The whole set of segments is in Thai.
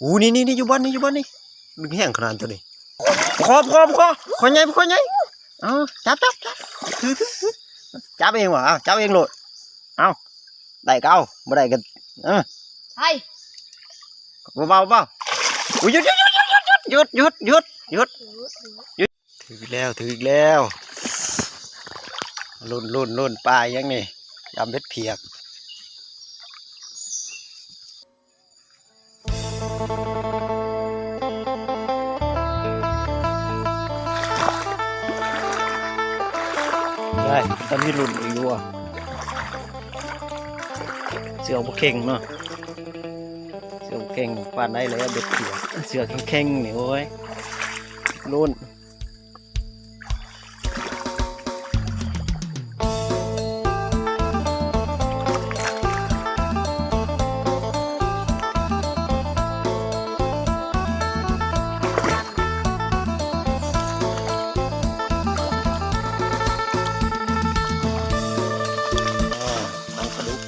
อู้นี่อยู่บ้านนี่ดึงแห้งขนาดตัวนี้คอคนใหญ่เอาจับถือจับเองวะจับเองโหลดเอาได้เก้าไม่ได้กันใช่เบาอุ้ยหยุดถืออีกแล้วลุ่นปลายังนี่ยำเบ็ดเพียกได้ตอนนี้ลุ่นอีกด้วยเสือพวกเข่งเนาะเสือพวกเข่งปานได้เลยเบ็ดเพียกเสือเข่งนี่โอ้ยลุ่น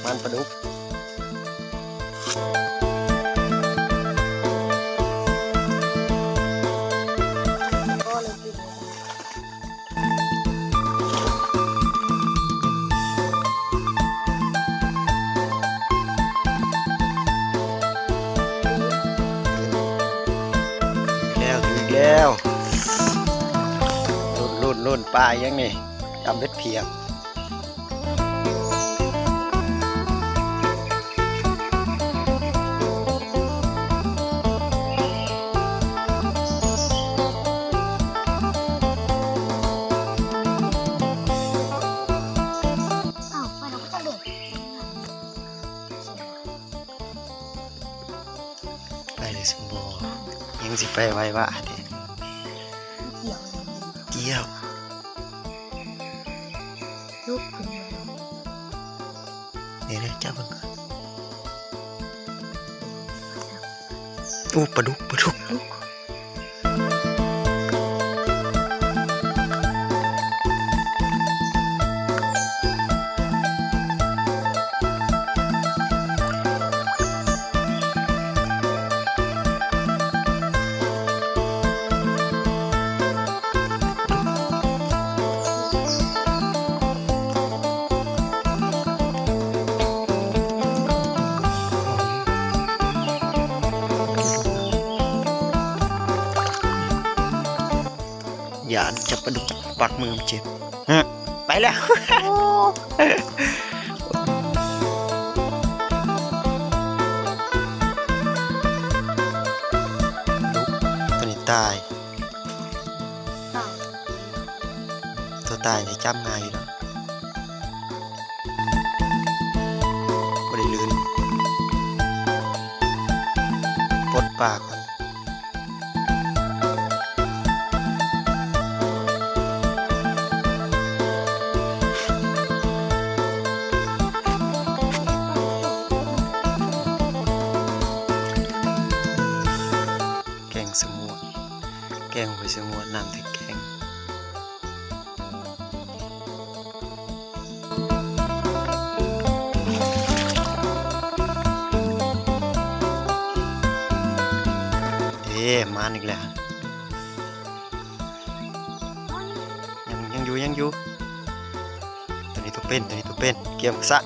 มันปลาดุกก็เลยกินแล้วลุ่นปลายังนี่ยำเบ็ดเพียกไปเลยสมบูรณ์ยังสิไปไว้ว่าเกี่ยวลูกขึ้นมาเดี๋ยวจับมันก่อนโอ้ปลาดุกอย่าจับปลาดุกปักมือมันเจ็บไปแล้วตัวนี้ตายตัวตายนี่จำง่ายอยู่แล้วไม่ได้ลื่นปลดปากก่อนสมวแกงหอยสมวน้ำพริกแกงมาอีกแล้วยังอยู่ตัวนี้ตัวเป็นเกี่ยวซะ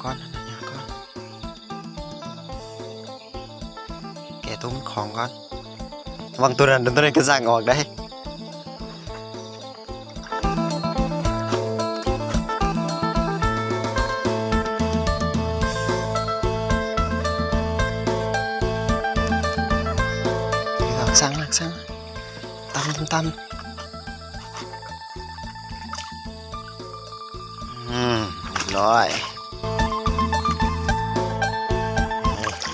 ก่อนแกตุ้มของก่อนวางตัวนั้นก็สั่งออกได้สั่งตำร้อย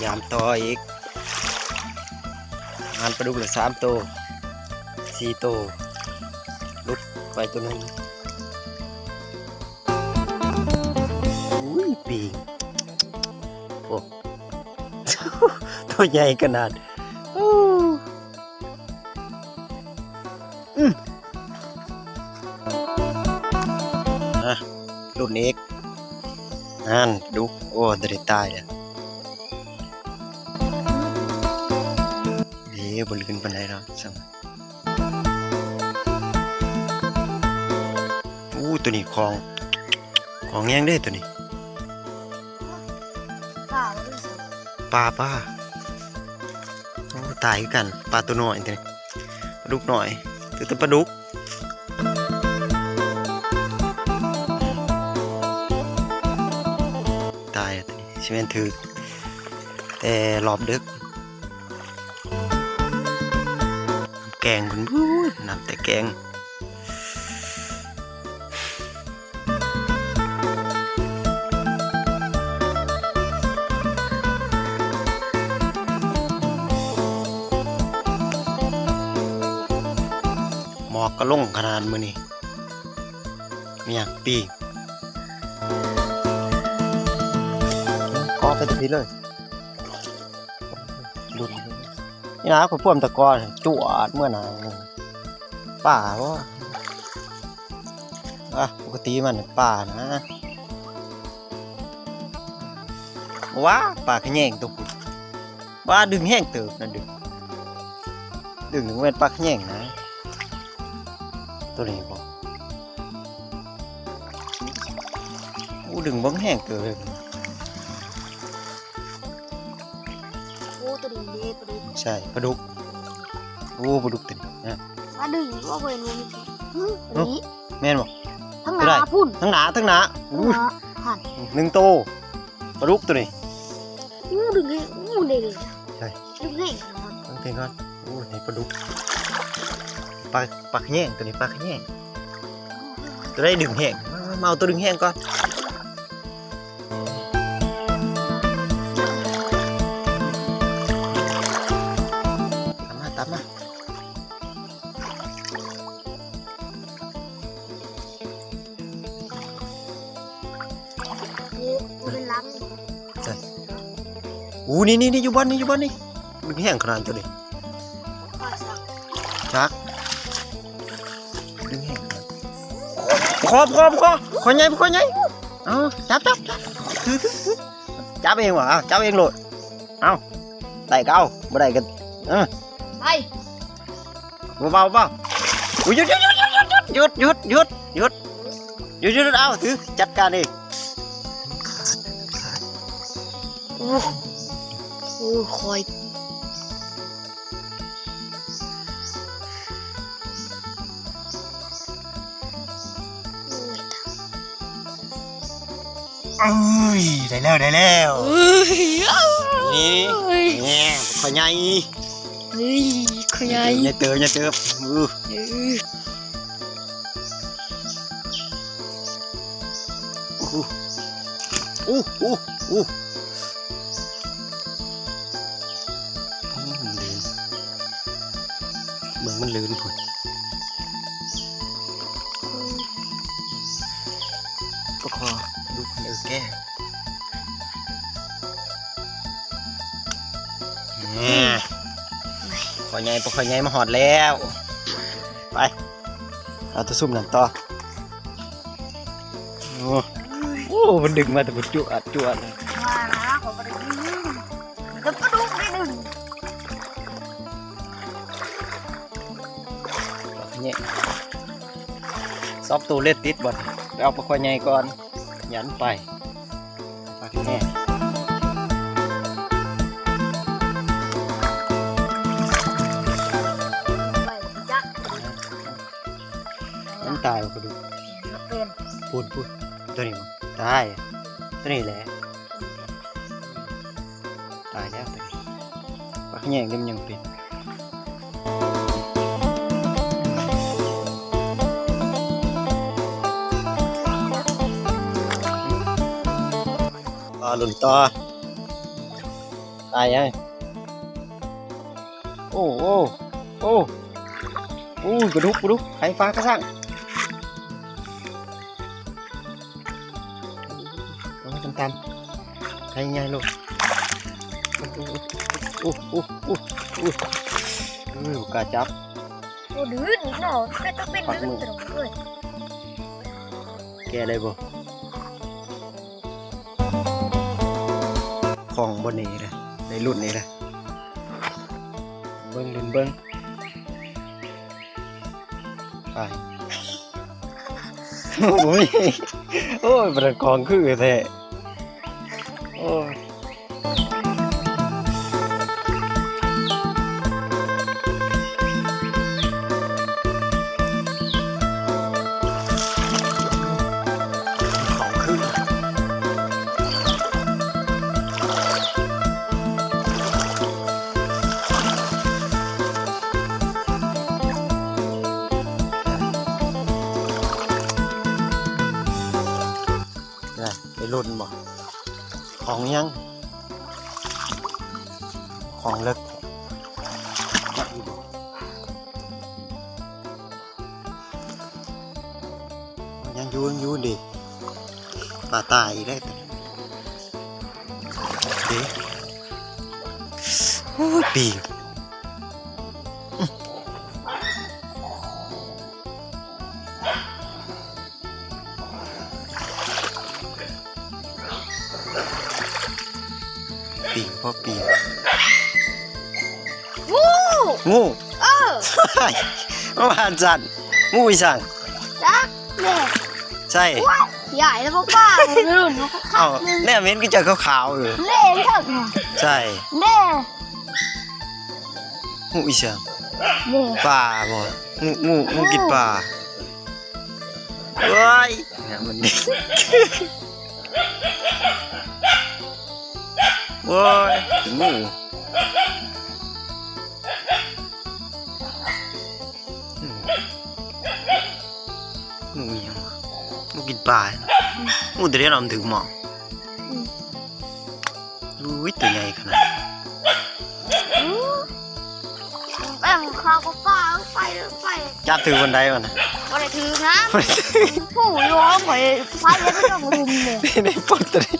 ยามต่ออีกงานปลาดุกเหลือ3 ตัว 4 ตัวลุกไปตัวนึงอุ้ยปีงโอ้ตัวใหญ่ขนาด รุ่นเอกนั่นดูโอ้ได้ตายเลยบริเวณปันไดเราสั่งตัวนี้ของแง่งได้ตัวนี้ ป่าไม่ใช่ ปลาตายกันปลาตัวน้อยตัวนี้ปลาดุกหน่อยตัวปลาดุกตายตัวนี้ใช่ไหมถือแต่รอบดึกแกงคุณน้ำแต่แกงหมอกก็ลงขนาดมือนี่มีอย่างปีก็ไปตะพีเลยดุนนี่นะคุณพ่วมตะกอนจวดเมื่อไหร่ป่าวะปกติมันป่านะว้าป่าขยงตัวคุณว่าดึงแห้งเติบนะดึงถึงเป็นป่าขยงนะตัวนี้บอกดึงบ้งแห้งเติบเลย โอ้ตัวนี้เด็กตัวนี้ ใช่ปลาดุกปลาดุกติดนะ มาดึงว่าเวรมันตัวนี้ แม่นบอก ทั้งหนาพุ่น ทั้งหนาหัน หนึ่งโตปลาดุกตัวนี้ ดึงให้เด็ก ใช่ ดึงให้ ต้องเพลงก่อนนี่ปลาดุกปลาขยงตัวนี้ปลาขยงจะได้ดึงแห้งมาเอาตัวดึงแห้งก่อนตามมาเป็นล้าง นี่อยู่บ้านนี่ดึงแห้งขนาดตัวนี้ชักดึงแห้งคอใหญ่เอาจับถือจับเองวะจับเองโหลดเอาได้ก็เอาไม่ได้กันไปเบาหยุดเอาถือจัดการเอง โอ้คอยได้แล้วนี่ขอใหญ่ เฮ้ยขยาย อย่าเติบมันลื่นผุดก็คอดูคนแก้ขอใหญ่มาหอดแล้วไปเอาตัวซุ่มนั่นต่อมันดึงมาแต่มันจวดมานะขอไปดึงแล้วก็ดูไปดึง เนี่ยซอฟตัวเล็ดติดบ่อนเอาปลาควายใหญ่ก่อนยันไปปลาแง่มันตายก็ดูพูดตัวนี้มั้งตายตัวนี้แหละตายแล้วตัวนี้ปลาแง่มันยังเป็นหลุนต่อตายยังโอ้กระดุกไข่ฟ้ากระสังตามไข่ใหญ่ลูกกล้าจับ โอ้ดื้อนิดหน่อยแต่ต้องเป็นดื้อตรงด้วย แกได้บ่ของบนนี้นะในรุ่นนี้นะเบิ้งรุ่นเบิ้งไปโอ้ยโอ้ยประกองคือแท้โอ้ยของคือไปรุ่นบ่ของยังของเล็กยังยูนดิปลาตายได้แต่เด็โอ้ยปีกปีกพ่อปีก วู้ งู เ เมื่อวานสั่นงูอีสั่ง จักแม่ ใช่ ใหญ่แล้วป้าไม่รู้เนาะ เอ้าแน่เม้นก็จะขาวๆอยู่ เล่นเถอะ ใช่ เล่ งูอีสั่ง เล่ ปลาบ่งูกินปลาเฮ้ยเนี่ยมันดิโว้ยงูงูยังวะงูกินปลางูตัวเดียวเราถึงหมองอุ้ยตัวใหญ่ขนาด แป้งข้าวก็ป้าไป จับถือบันไดมันนะ บ่ได้ถือนะผู้ร้องไปไปแล้วไม่ต้องรุมเลย ในปดตัวนี้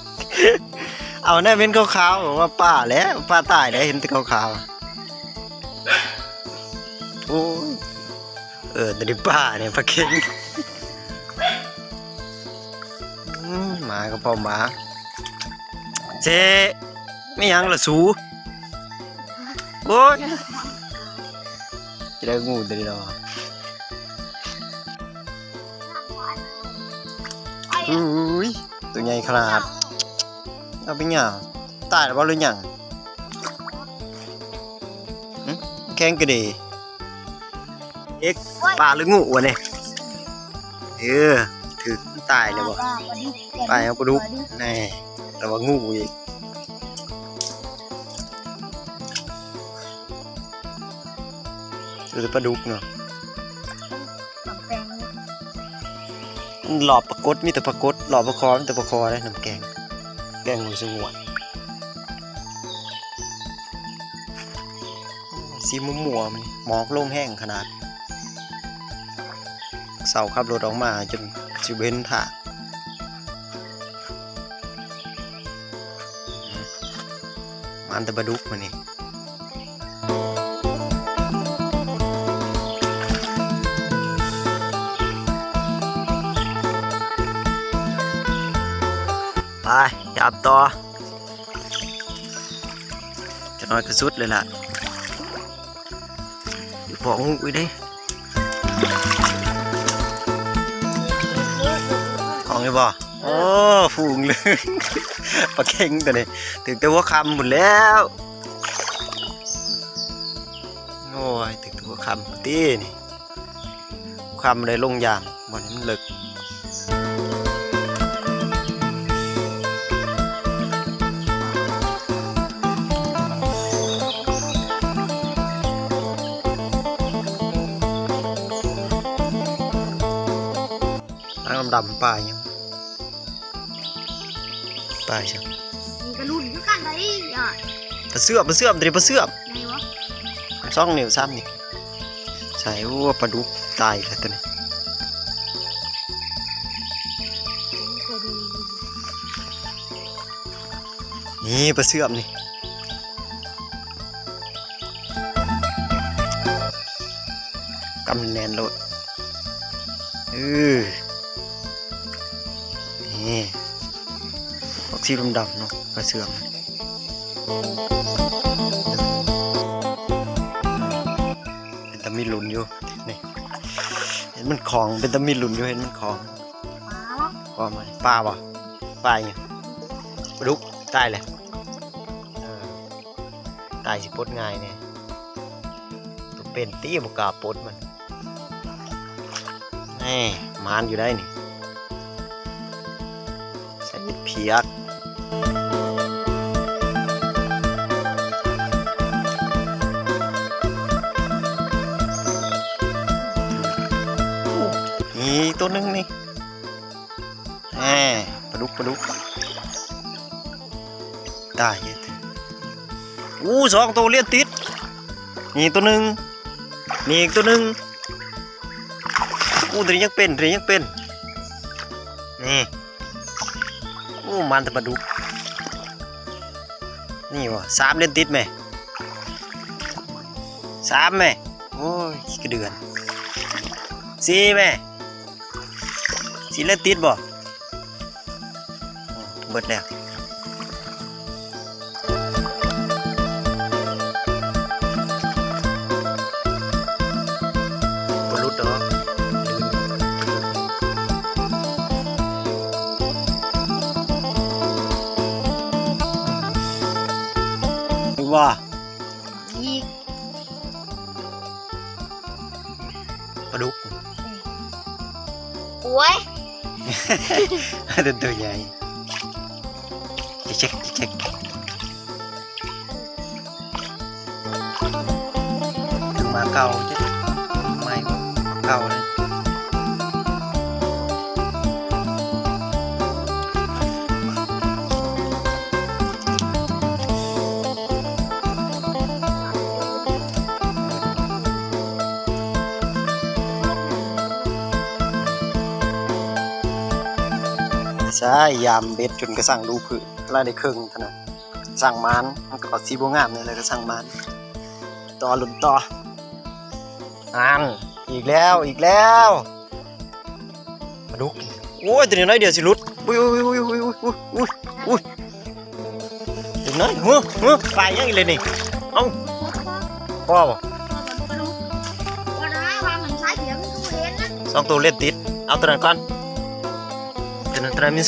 เอาแน่เป็นขาวๆบอกว่าป้าแล้วป้าตายแล้วเห็นแต่ขาวๆโอ้ยแต่ดิป้าเนี่ยปลาเค็งหมาก็พอหมาเจ๊ไม่ยังละสูโอ้ยจะได้งูตัวนี้หรออุ้ยตัวใหญ่ขนาดเอาไปหยังตายแล้วบ่หรือหยังแข้งกระดีเอ็กปลาหรืองูวะเนี่ยถือตายเลยบ่ไปเอาปลาดุกแน่แต่ว่างูอีกดูแต่ปลาดุกเนาะหลอบปลากดมีแต่ปลากดหลอบปลาคอมีแต่ปลาคอได้น้ำแกงงูสงวนสีมัวๆมันหมอกลงแห้งขนาดเสาขับรถออกมาจนจิเว้นถ่ามันแต่ปลาดุกมันนี่ไปจับต่อจะน้อยกระสุดเลยล่ะอยู่พองูอีกได้ของไอ้บ่โอ้ฟูงเลยปลาเค็งตัวนี้ถึงแต่ว่าคำหมดแล้วโอ้ยถึงแต่ว่าคำตีนี่คำเลยลงยามวันนี้มันเลิกดำป่ายังป่าใช่ มีกระลุ่นด้วยกันเลยอ่ะ ปลาเสื่อมเดี๋ยวปลาเสื่อม ไหนวะ 2 นิ้ว 3 นิ้วใช่ว่าปลาดุกตายแล้วตัวนี้นี่ปลาเสื่อมนี่ก ำแน่นโลดนี่ออกสีดำๆเนาะกระเสื่อมเป็นตะมีหลุนอยู่นี่เห็นมันคลองเป็นตะมีหลุนอยู่เห็นมันคลองปลาไหมปลาบ่ปลาอย่างปลาดุกตายเลยตายสิปลดง่ายเนี่ยตัวเป็นตีบกล้าปลดมันนี่มานอยู่ได้นี่ใส่เพียกนี่ตัวนึงนี่ปลาดุกได้สองตัวเลียนติดนี่ตัวหนึ่งนี่อีกตัวหนึ่งตัวนี้ยังเป็นนี่มันแต่ปลาดุกนี่วะ3เลียนติดไหม3ไหมโอ้ยกระเดือน4ไหม4เลียนติดบ่เบิดแล้วว่าอีกปลาดุกโอ้ย ตัวใหญ่เช็คถึงมาเก่าจะไม่เก่าเลยใช่ยามเบ็ดจนกระสั่งดูผืนไล่ได้ครึ่งขนาดสั่งมันก็สีบัวงามเนี่ยเลยก็สั่งมันต่อหลุนต่ออีกแล้วมาดุกโอ้ยตัวนี้น้อยเดียวสิลุดอุ้ยตัวน้อยไปยังอีกเลยนี่เอ้าพ่อบ่2ตัวเล่นติดเอาตัวนั้นก่อนตัวนั้นมัน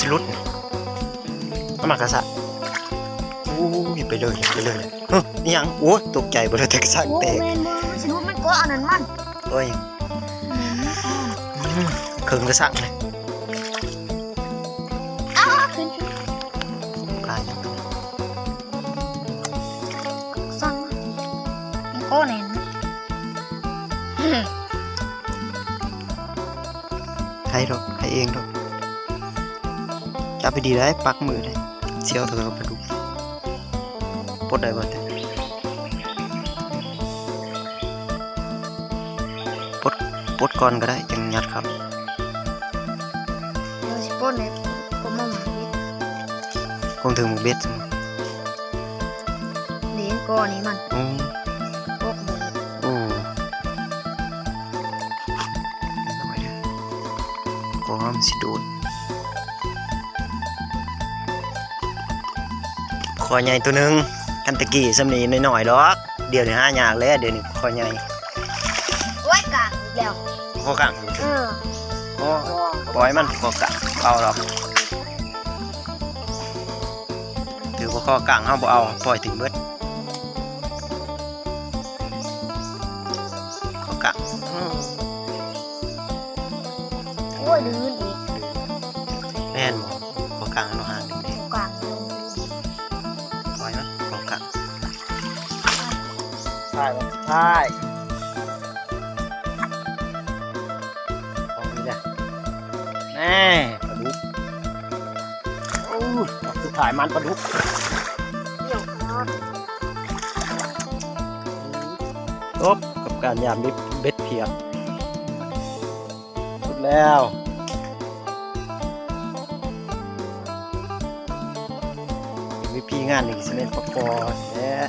สิลุดมันมากระสะไปเลยนี่ยังโอ้ตกใจบ่ได้แตกสักแตกสิลุดมันก็อันนั้นมันโอ้ยเคิงกระสักเลยขึ้นกลายยังสั่งมันก็แน่นใครเองหรอกจับไปดีได้ปักมือได้เสียวเถอะไปดูปลดได้บ่ปลดก่อนก็ได้จังยัดครับปลดเนี่ยก็มองคงถึงหมูเบ็ดนี่ก้อนนี้มันปลดก็มันสิโดดคอใหญ่ตัวนึงกันตะกี้สำนีหน่อยๆดอกเดี๋ยวนี้หายากแล้วเดี๋ยวนี้คอใหญ่โอ้ยกะแล้วคอกลางปล่อยมันคอกลางเอาหรอกถือว่าคอกลางเอาบ่เอาปล่อยถึงเบิดคอกลางโอ้ยดื้ออีกแน่นบ่คอกลางเอาห่างดึงดิกลางปล่อยมันคอกลางใช่ปลาดุกสุดท้ายมันปลาดุกจบกับการยามเบ็ดเพียบสุดแล้วมีพี่งานอีกสิเล่นปลาปอเนี่ย